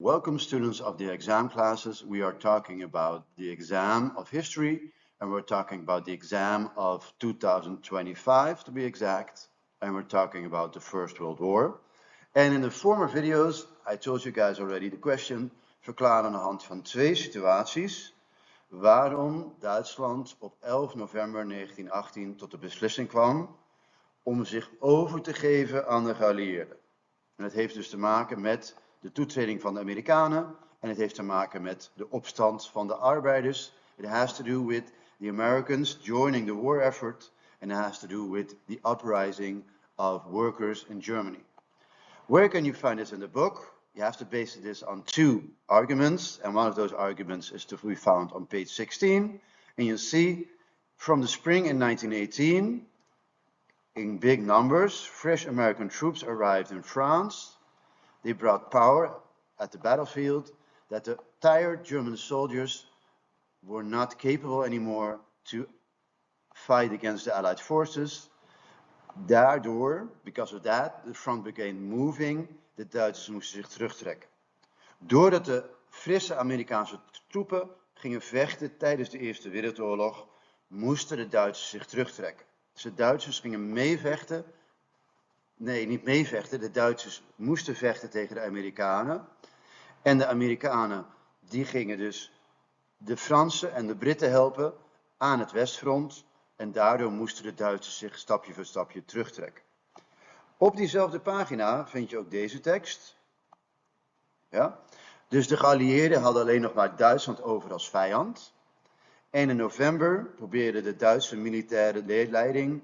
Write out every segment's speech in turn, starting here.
Welcome students of the exam classes. We are talking about the exam of history and we're talking about the exam of 2025 to be exact. And we're talking about the First World War. And in the former videos, I told you guys already the question. Verklaar aan de hand van twee situaties waarom Duitsland op 11 november 1918 tot de beslissing kwam om zich over te geven aan de geallieerden. En het heeft dus te maken met de toetreding van de Amerikanen en het heeft te maken met de opstand van de arbeiders. It has to do with the Americans joining the war effort and it has to do with the uprising of workers in Germany. Where can you find this in the book? You have to base this on two arguments, and one of those arguments is to be found on page 16. And you see, from the spring in 1918, in big numbers, fresh American troops arrived in France. They brought power at the battlefield that the tired German soldiers were not capable anymore to fight against the Allied forces. Daardoor, because of that, the front began moving. De Duitsers moesten zich terugtrekken. Doordat de frisse Amerikaanse troepen gingen vechten tijdens de Eerste Wereldoorlog, moesten de Duitsers zich terugtrekken. Dus de Duitsers gingen meevechten. Nee, niet meevechten. De Duitsers moesten vechten tegen de Amerikanen. En de Amerikanen die gingen dus de Fransen en de Britten helpen aan het westfront. En daardoor moesten de Duitsers zich stapje voor stapje terugtrekken. Op diezelfde pagina vind je ook deze tekst. Ja? Dus de geallieerden hadden alleen nog maar Duitsland over als vijand. En in november probeerde de Duitse militaire leiding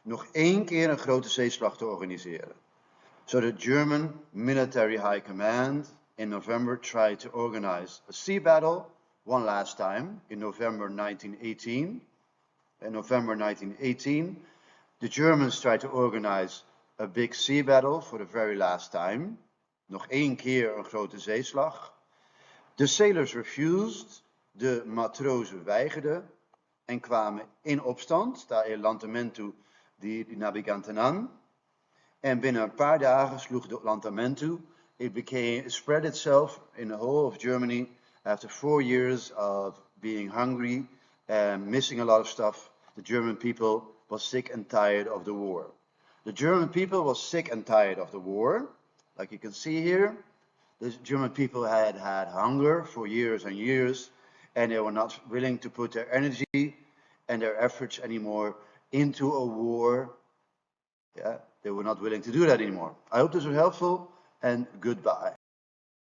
nog één keer een grote zeeslag te organiseren. So the German military high command in November tried to organize a sea battle one last time in November 1918. In November 1918, the Germans tried to organize a big sea battle for the very last time. Nog één keer een grote zeeslag. The sailors refused. De matrozen weigerden en kwamen in opstand, daar il Lantamento di Navigantenan. En binnen een paar dagen sloeg de Lantamento. It spread itself in the whole of Germany after 4 years of being hungry and missing a lot of stuff. The German people was sick and tired of the war. The German people was sick and tired of the war. Like you can see here, the German people had had hunger for years and years. And they were not willing to put their energy and their efforts anymore into a war. Yeah, they were not willing to do that anymore. I hope this was helpful and goodbye.